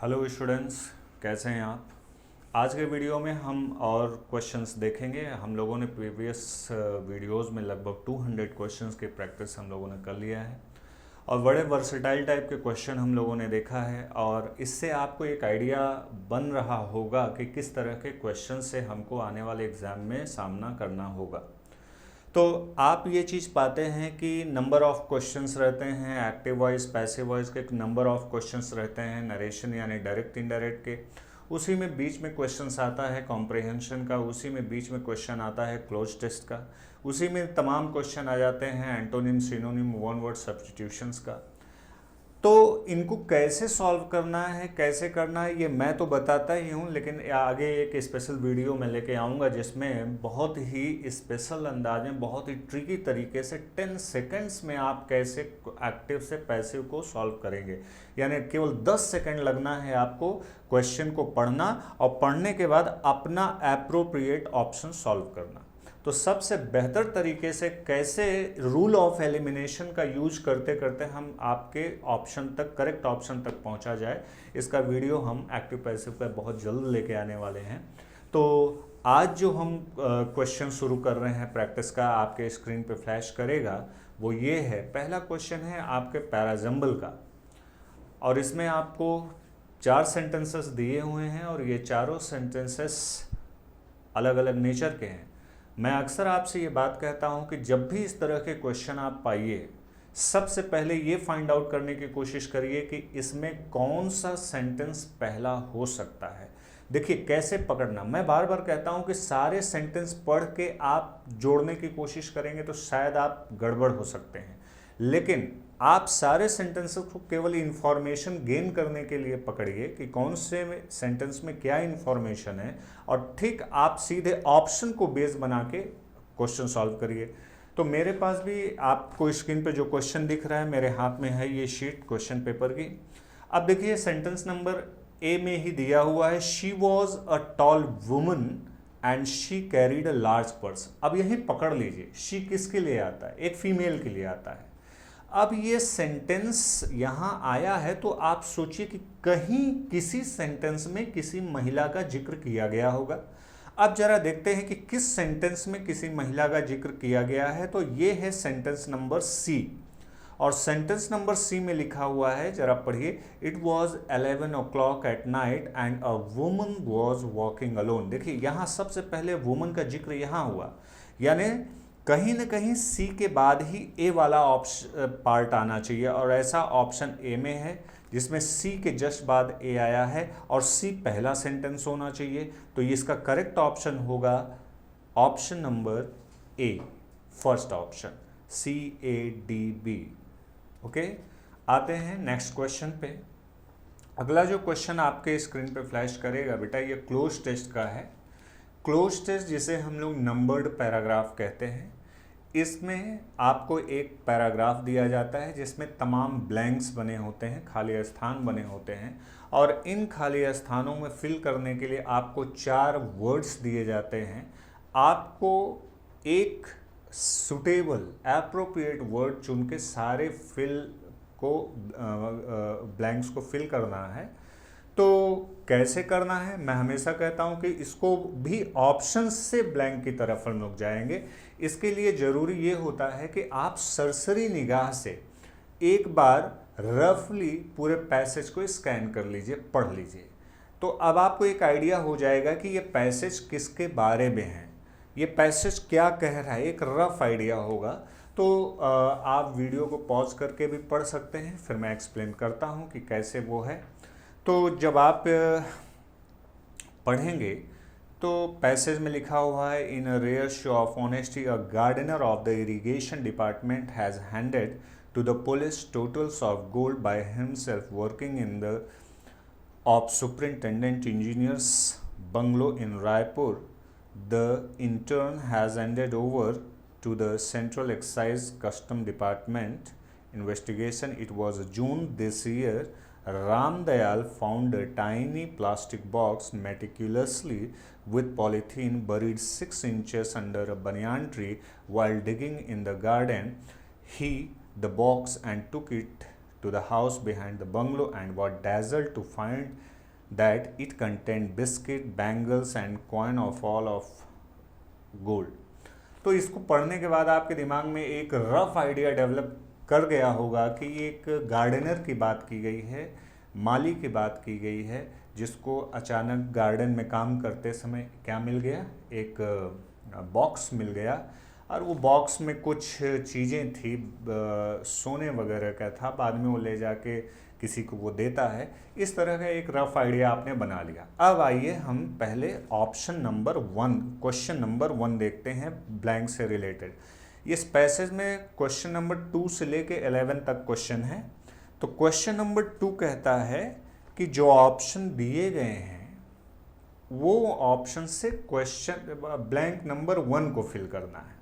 Hello students, कैसे हैं आप। आज के वीडियो में हम और क्वेश्चंस देखेंगे। हम लोगों ने प्रीवियस वीडियोस में लगभग 200 क्वेश्चंस की प्रैक्टिस हम लोगों ने कर लिया है और बड़े वर्सेटाइल टाइप के क्वेश्चन हम लोगों ने देखा है और इससे आपको एक आइडिया बन रहा होगा कि किस तरह के क्वेश्चन से हमको आने वाले एग्ज़ाम में सामना करना होगा। तो आप ये चीज़ पाते हैं कि नंबर ऑफ क्वेश्चंस रहते हैं, एक्टिव वॉइस पैसिव वॉइस के नंबर ऑफ क्वेश्चंस रहते हैं, नरेशन यानी डायरेक्ट इनडायरेक्ट के, उसी में बीच में क्वेश्चंस आता है कॉम्प्रिहेंशन का, उसी में बीच में क्वेश्चन आता है क्लोज टेस्ट का, उसी में तमाम क्वेश्चन आ जाते हैं antonym synonym one word substitutions का। तो इनको कैसे सॉल्व करना है, कैसे करना है, ये मैं तो बताता ही हूँ, लेकिन आगे एक स्पेशल वीडियो मैं लेके आऊँगा जिसमें बहुत ही स्पेशल अंदाज में, बहुत ही ट्रिकी तरीके से 10 सेकंड्स में आप कैसे एक्टिव से पैसिव को सॉल्व करेंगे। यानी केवल 10 सेकंड लगना है आपको क्वेश्चन को पढ़ना और पढ़ने के बाद अपना एप्रोप्रिएट ऑप्शन सॉल्व करना। तो सबसे बेहतर तरीके से कैसे रूल ऑफ एलिमिनेशन का यूज करते करते हम आपके ऑप्शन तक, करेक्ट ऑप्शन तक पहुंचा जाए, इसका वीडियो हम एक्टिव पैसिव का बहुत जल्द लेके आने वाले हैं। तो आज जो हम क्वेश्चन शुरू कर रहे हैं प्रैक्टिस का, आपके स्क्रीन पे फ्लैश करेगा, वो ये है। पहला क्वेश्चन है आपके पैराजम्बल का और इसमें आपको 4 सेंटेंसेस दिए हुए हैं और ये चारों सेंटेंसेस अलग अलग नेचर के हैं। मैं अक्सर आपसे ये बात कहता हूँ कि जब भी इस तरह के क्वेश्चन आप पाइए, सबसे पहले ये फाइंड आउट करने की कोशिश करिए कि इसमें कौन सा सेंटेंस पहला हो सकता है। देखिए कैसे पकड़ना, मैं बार बार कहता हूँ कि सारे सेंटेंस पढ़ के आप जोड़ने की कोशिश करेंगे तो शायद आप गड़बड़ हो सकते हैं, लेकिन आप सारे सेंटेंसेस को केवल इंफॉर्मेशन गेन करने के लिए पकड़िए कि कौन से सेंटेंस में क्या इंफॉर्मेशन है और ठीक आप सीधे ऑप्शन को बेस बना के क्वेश्चन सॉल्व करिए। तो मेरे पास भी आपको स्क्रीन पे जो क्वेश्चन दिख रहा है, मेरे हाथ में है ये शीट क्वेश्चन पेपर की। अब देखिए सेंटेंस नंबर ए में ही दिया हुआ है, she was a tall woman and she carried a large purse. अब यही पकड़ लीजिए, शी किसके लिए आता है, एक फीमेल के लिए आता है। अब ये सेंटेंस यहाँ आया है तो आप सोचिए कि कहीं किसी सेंटेंस में किसी महिला का जिक्र किया गया होगा। अब जरा देखते हैं कि किस सेंटेंस में किसी महिला का जिक्र किया गया है। तो ये है सेंटेंस नंबर सी और सेंटेंस नंबर सी में लिखा हुआ है, जरा पढ़िए, it was 11 o'clock at night and a woman was walking alone. देखिए यहाँ सबसे पहले वुमन का जिक्र यहाँ हुआ, यानी कहीं ना कहीं सी के बाद ही ए वाला ऑप्शन पार्ट आना चाहिए और ऐसा ऑप्शन ए में है जिसमें सी के जस्ट बाद ए आया है और सी पहला सेंटेंस होना चाहिए। तो इसका करेक्ट ऑप्शन होगा option number A, first option, CADB। Okay, आते हैं नेक्स्ट क्वेश्चन पे। अगला जो क्वेश्चन आपके स्क्रीन पे फ्लैश करेगा बेटा, ये क्लोज टेस्ट का है। क्लोज टेस्ट जिसे हम लोग नंबर्ड पैराग्राफ कहते हैं, इसमें आपको एक पैराग्राफ दिया जाता है जिसमें तमाम ब्लैंक्स बने होते हैं, खाली स्थान बने होते हैं और इन खाली स्थानों में फिल करने के लिए आपको 4 वर्ड्स दिए जाते हैं। आपको एक सुटेबल एप्रोप्रिएट वर्ड चुन के सारे फिल को ब्लैंक्स को फिल करना है। तो कैसे करना है, मैं हमेशा कहता हूं कि इसको भी ऑप्शंस से ब्लैंक की तरफ हम लोग जाएंगे। इसके लिए ज़रूरी ये होता है कि आप सरसरी निगाह से एक बार रफली पूरे पैसेज को स्कैन कर लीजिए, पढ़ लीजिए। तो अब आपको एक आइडिया हो जाएगा कि ये पैसेज किसके बारे में है, ये पैसेज क्या कह रहा है, एक रफ आइडिया होगा। तो आप वीडियो को पॉज करके भी पढ़ सकते हैं, फिर मैं एक्सप्लेन करता हूँ कि कैसे वो है। तो जब आप पढ़ेंगे तो पैसेज में लिखा हुआ है, in a rare show of honesty a gardener of the irrigation department has handed to the police totals of gold by himself working in the of superintendent engineers bungalow in Raipur. The intern has handed over to the Central Excise Custom Department investigation. It was June this year. Ram Dayal found a tiny plastic box meticulously with polythene buried 6 inches under a banyan tree while digging in the garden. He the box and took it to the house behind the bungalow and was dazzled to find that it contained biscuit, bangles and coin of all of gold. तो इसको पढ़ने के बाद आपके दिमाग में एक rough idea develop कर गया होगा कि ये एक गार्डनर की बात की गई है, माली की बात की गई है, जिसको अचानक गार्डन में काम करते समय क्या मिल गया, एक बॉक्स मिल गया और वो बॉक्स में कुछ चीज़ें थी, सोने वगैरह का था, बाद में वो ले जाके किसी को वो देता है। इस तरह का एक रफ आइडिया आपने बना लिया। अब आइए हम पहले ऑप्शन नंबर 1, क्वेश्चन नंबर 1 देखते हैं ब्लैंक से रिलेटेड। इस पैसेज में क्वेश्चन नंबर 2 से लेके 11 तक क्वेश्चन है। तो क्वेश्चन नंबर 2 कहता है कि जो ऑप्शन दिए गए हैं वो ऑप्शन से क्वेश्चन ब्लैंक नंबर 1 को फिल करना है।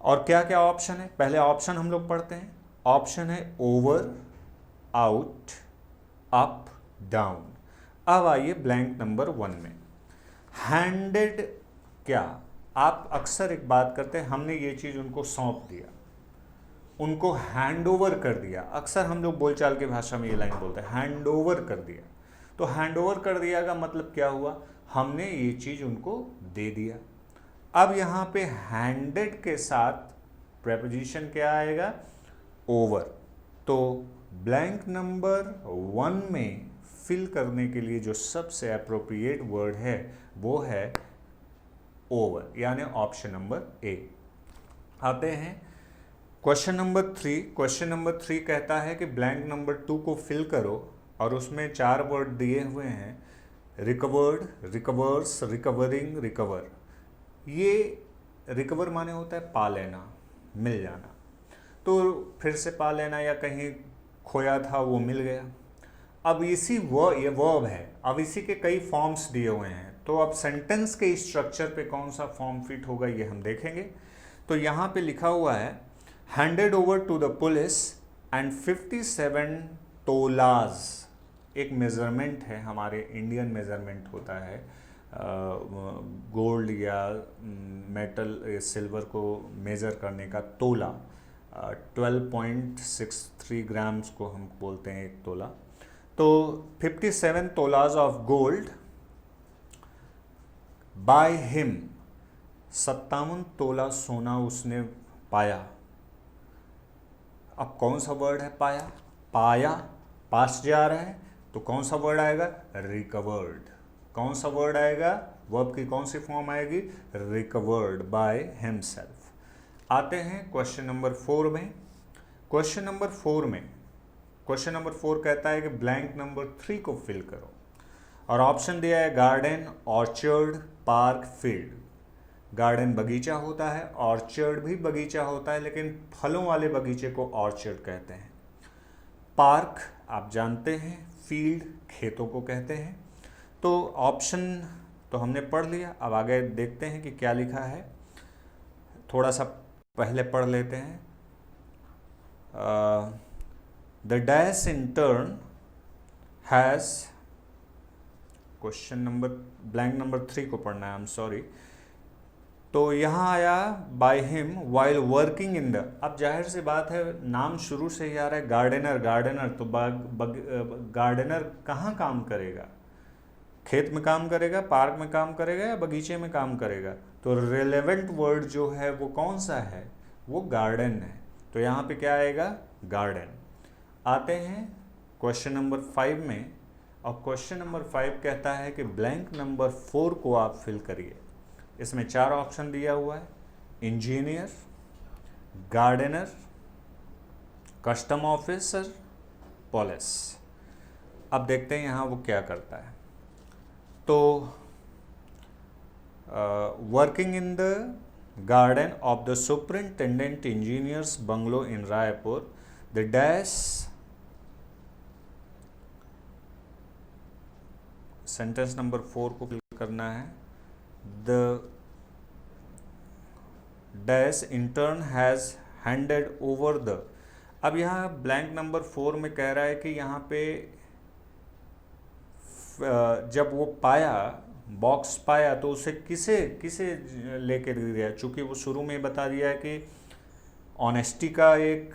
और क्या क्या ऑप्शन है, पहले ऑप्शन हम लोग पढ़ते हैं। ऑप्शन है ओवर, आउट, अप, डाउन। अब आइए ब्लैंक नंबर 1 में। हैंडेड, क्या आप अक्सर एक बात करते हैं, हमने ये चीज़ उनको सौंप दिया, उनको हैंड ओवर कर दिया। अक्सर हम लोग बोलचाल की भाषा में ये लाइन बोलते हैं, हैंड ओवर कर दिया। तो हैंड ओवर कर दिया का मतलब क्या हुआ, हमने ये चीज़ उनको दे दिया। अब यहाँ पे हैंडेड के साथ प्रेपोजिशन क्या आएगा, ओवर। तो ब्लैंक नंबर 1 में फिल करने के लिए जो सबसे अप्रोप्रिएट वर्ड है वो है ओवर, यानी ऑप्शन नंबर ए। आते हैं क्वेश्चन नंबर 3। क्वेश्चन नंबर 3 कहता है कि ब्लैंक नंबर 2 को फिल करो और उसमें 4 वर्ड दिए हुए हैं, रिकवर्ड, रिकवर्स, रिकवरिंग, रिकवर। ये रिकवर माने होता है पा लेना, मिल जाना। तो फिर से पा लेना या कहीं खोया था वो मिल गया। अब इसी ये वर्ब है, अब इसी के कई फॉर्म्स दिए हुए हैं। तो अब सेंटेंस के स्ट्रक्चर पे कौन सा फॉर्म फिट होगा ये हम देखेंगे। तो यहाँ पे लिखा हुआ है handed over to the police and 57 तोलाज। एक मेज़रमेंट है, हमारे इंडियन मेज़रमेंट होता है, गोल्ड या मेटल सिल्वर को मेज़र करने का तोला, 12.63 ग्राम्स को हम बोलते हैं एक तोला। तो 57 तोलाज ऑफ गोल्ड बाय हिम, 57 तोला सोना उसने पाया। अब कौन सा वर्ड है, पाया, पाया पास जा रहा है, तो कौन सा वर्ड आएगा, रिकवर्ड। कौन सा वर्ड आएगा, वर्ब की कौन सी फॉर्म आएगी, रिकवर्ड बाय हिमसेल्फ। आते हैं क्वेश्चन नंबर 4 में। क्वेश्चन नंबर 4 कहता है कि ब्लैंक नंबर 3 को फिल करो और ऑप्शन दिया है garden, orchard, park, field. Garden बगीचा होता है, ऑर्चर्ड भी बगीचा होता है, लेकिन फलों वाले बगीचे को ऑर्चर्ड कहते हैं। पार्क आप जानते हैं, फील्ड खेतों को कहते हैं। तो ऑप्शन तो हमने पढ़ लिया, अब आगे देखते हैं कि क्या लिखा है। थोड़ा सा पहले पढ़ लेते हैं। The dash in turn has, question number blank number 3 को पढ़ना है, आई एम सॉरी। तो यहाँ आया by him while working in the, अब जाहिर सी बात है नाम शुरू से ही आ रहा है गार्डनर, गार्डनर। तो गार्डनर कहाँ काम करेगा, खेत में काम करेगा, पार्क में काम करेगा या बगीचे में काम करेगा। तो रिलेवेंट वर्ड जो है वो कौन सा है, वो गार्डन है। तो यहाँ पे क्या आएगा, गार्डन। आते हैं क्वेश्चन नंबर 5 में, और क्वेश्चन नंबर 5 कहता है कि ब्लैंक नंबर 4 को आप फिल करिए। इसमें 4 ऑप्शन दिया हुआ है, engineer, gardener, custom officer, police. अब देखते हैं यहाँ वो क्या करता है। तो working in the garden of the superintendent engineers bungalow in Raipur, the dash, sentence number 4 को फिल करना है। The dash intern has handed over the, अब यहाँ ब्लैंक नंबर 4 में कह रहा है कि यहाँ पे जब वो पाया, बॉक्स पाया, तो उसे किसे किसे लेकर दिया। चूँकि वो शुरू में बता दिया है कि ऑनेस्टी का एक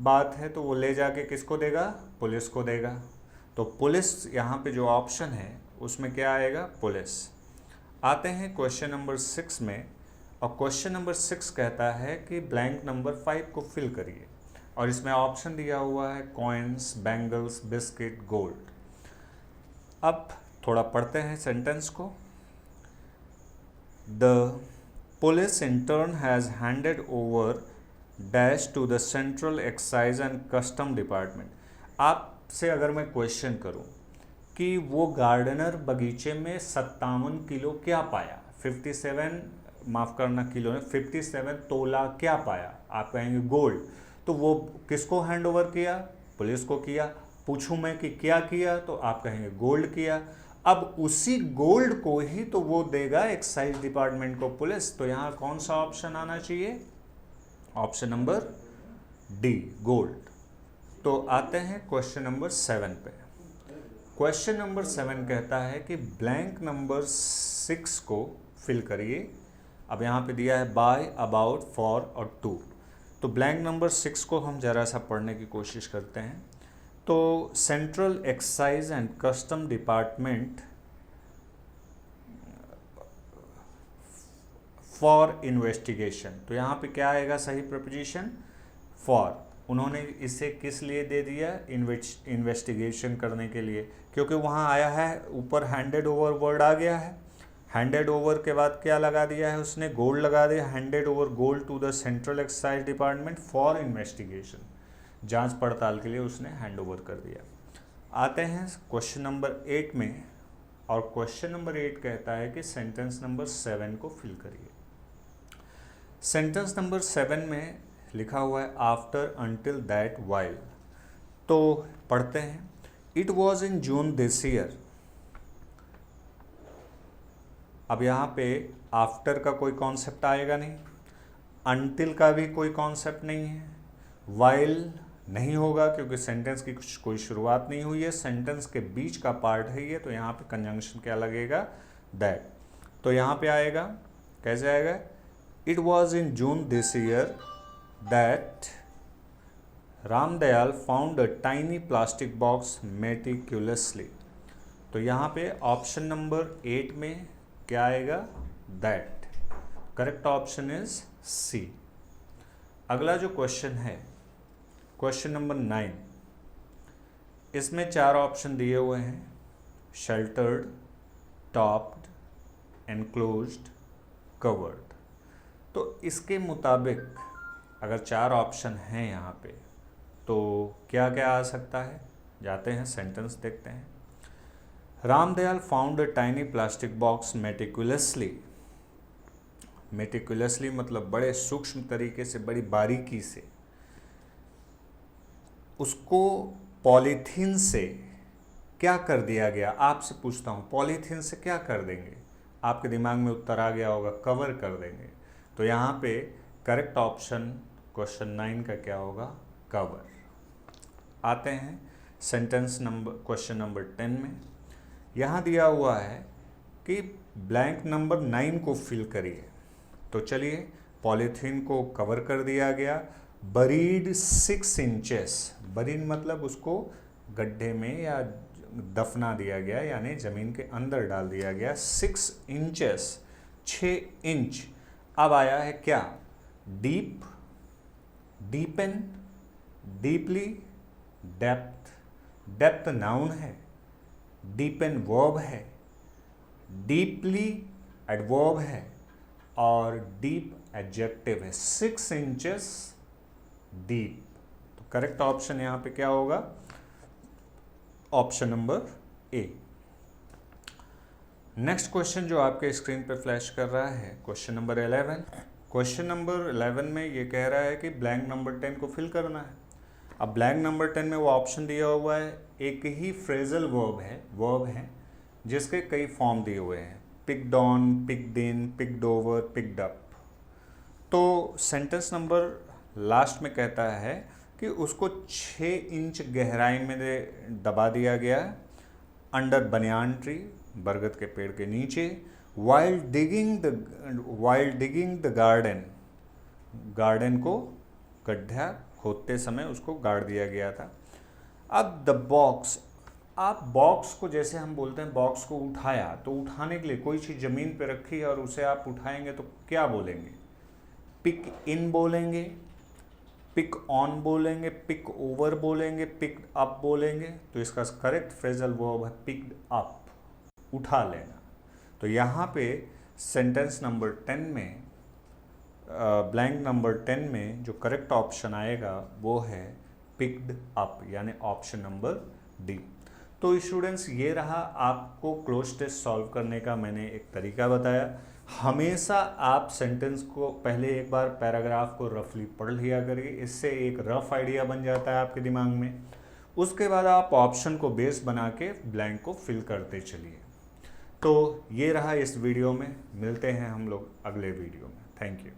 बात है तो वो ले जाके किसको देगा, पुलिस को देगा। तो पुलिस यहाँ पे जो ऑप्शन है उसमें क्या आएगा, पुलिस। आते हैं क्वेश्चन नंबर 6 में, और क्वेश्चन नंबर 6 कहता है कि ब्लैंक नंबर 5 को फिल करिए, और इसमें ऑप्शन दिया हुआ है कॉइन्स, बैंगल्स, बिस्किट, गोल्ड। अब थोड़ा पढ़ते हैं सेंटेंस को। The police in turn has handed over dash to the central excise and custom department. आपसे अगर मैं क्वेश्चन करूं कि वो गार्डनर बगीचे में 57 किलो क्या पाया, 57 माफ़ करना किलो ने 57 तोला क्या पाया, आप कहेंगे गोल्ड। तो वो किसको हैंड ओवर किया, पुलिस को किया। पूछूं मैं कि क्या किया, तो आप कहेंगे गोल्ड किया। अब उसी गोल्ड को ही तो वो देगा एक्साइज डिपार्टमेंट को, पुलिस। तो यहाँ कौन सा ऑप्शन आना चाहिए, ऑप्शन नंबर डी, गोल्ड। तो आते हैं क्वेश्चन नंबर 7 पे। क्वेश्चन नंबर 7 कहता है कि ब्लैंक नंबर 6 को फिल करिए। अब यहाँ पे दिया है बाय, अबाउट, फॉर और टू। तो ब्लैंक नंबर 6 को हम ज़रा सा पढ़ने की कोशिश करते हैं। तो central excise and custom department for investigation. तो यहाँ पे क्या आएगा सही प्रपोजिशन, फॉर। उन्होंने इसे किस लिए दे दिया, इन्वेस्टिगेशन करने के लिए, क्योंकि वहाँ आया है ऊपर हैंडेड ओवर वर्ड आ गया है। हैंडेड ओवर के बाद क्या लगा दिया है उसने, गोल्ड लगा दिया। Handed over gold to the central excise department for investigation, जांच पड़ताल के लिए उसने हैंड ओवर कर दिया। आते हैं क्वेश्चन नंबर 8 में, और क्वेश्चन नंबर 8 कहता है कि सेंटेंस नंबर 7 को फिल करिए। सेंटेंस नंबर 7 में लिखा हुआ है आफ्टर, अंटिल, दैट, वाइल। तो पढ़ते हैं। It was in June this year. अब यहाँ पे आफ्टर का कोई कॉन्सेप्ट आएगा नहीं, अंटिल का भी कोई कॉन्सेप्ट नहीं है, वाइल नहीं होगा क्योंकि सेंटेंस की कोई शुरुआत नहीं हुई है, सेंटेंस के बीच का पार्ट है ये। तो यहाँ पे कंजंक्शन क्या लगेगा, दैट। तो यहाँ पे आएगा, कैसे आएगा, it was in June this year that Ramdayal found a tiny plastic box meticulously. तो यहाँ पे ऑप्शन नंबर 8 में क्या आएगा, that. Correct option is C. अगला जो क्वेश्चन है, क्वेश्चन नंबर 9, इसमें 4 ऑप्शन दिए हुए हैं, शेल्टर्ड, टॉप्ड, एनक्लोज्ड, कवर्ड। तो इसके मुताबिक अगर 4 ऑप्शन हैं यहाँ पे, तो क्या क्या आ सकता है, जाते हैं सेंटेंस देखते हैं। Ramdayal found a tiny plastic box meticulously. Meticulously मतलब बड़े सूक्ष्म तरीके से, बड़ी बारीकी से उसको पॉलीथीन से क्या कर दिया गया। आपसे पूछता हूँ, पॉलीथीन से क्या कर देंगे, आपके दिमाग में उत्तर आ गया होगा, कवर कर देंगे। तो यहाँ पे करेक्ट ऑप्शन क्वेश्चन 9 का क्या होगा, कवर। आते हैं सेंटेंस नंबर, क्वेश्चन नंबर 10 में। यहाँ दिया हुआ है कि ब्लैंक नंबर 9 को फिल करिए। तो चलिए, पॉलीथीन को कवर कर दिया गया, बरीड 6 इंचेस। बरीड मतलब उसको गड्ढे में या दफना दिया गया, यानी ज़मीन के अंदर डाल दिया गया। 6 इंचेस, 6 इंच। अब आया है क्या, deep, deepen, deeply, depth. Depth noun है, डीपन वर्ब है, डीपली एडवर्ब है, और डीप एडजेक्टिव है। 6 इंचेस डीप। तो करेक्ट ऑप्शन यहाँ पे क्या होगा, option number A. Next question जो आपके स्क्रीन पे फ्लैश कर रहा है, क्वेश्चन नंबर 11। क्वेश्चन नंबर 11 में ये कह रहा है कि ब्लैंक नंबर 10 को फिल करना है। अब ब्लैंक नंबर 10 में वो ऑप्शन दिया हुआ है, एक ही फ्रेजल वर्ब है जिसके कई फॉर्म दिए हुए हैं, picked on, picked in, picked over, picked up. तो सेंटेंस नंबर लास्ट में कहता है कि उसको 6 इंच गहराई में दबा दिया गया अंडर बनियान ट्री, बरगद के पेड़ के नीचे, while digging the garden, garden को गड्ढा खोदते समय उसको गाड़ दिया गया था। अब द बॉक्स, आप बॉक्स को, जैसे हम बोलते हैं बॉक्स को उठाया, तो उठाने के लिए कोई चीज़ ज़मीन पे रखी है और उसे आप उठाएंगे तो क्या बोलेंगे? पिक इन बोलेंगे, पिक ऑन बोलेंगे, पिक ओवर बोलेंगे, पिक अप बोलेंगे। तो इसका करेक्ट फ्रेजल वर्ब है पिक्ड अप, उठा लेना। तो यहाँ पे सेंटेंस नंबर 10 में, ब्लैंक नंबर 10 में जो करेक्ट ऑप्शन आएगा वो है पिक्ड अप, यानी ऑप्शन नंबर डी। तो स्टूडेंट्स, ये रहा आपको क्लोज टेस्ट सॉल्व करने का मैंने एक तरीका बताया। हमेशा आप सेंटेंस को पहले एक बार पैराग्राफ को रफली पढ़ लिया करिए, इससे एक रफ आइडिया बन जाता है आपके दिमाग में। उसके बाद आप ऑप्शन को बेस बना के ब्लैंक को फिल करते चलिए। तो ये रहा इस वीडियो में, मिलते हैं हम लोग अगले वीडियो में। Thank you.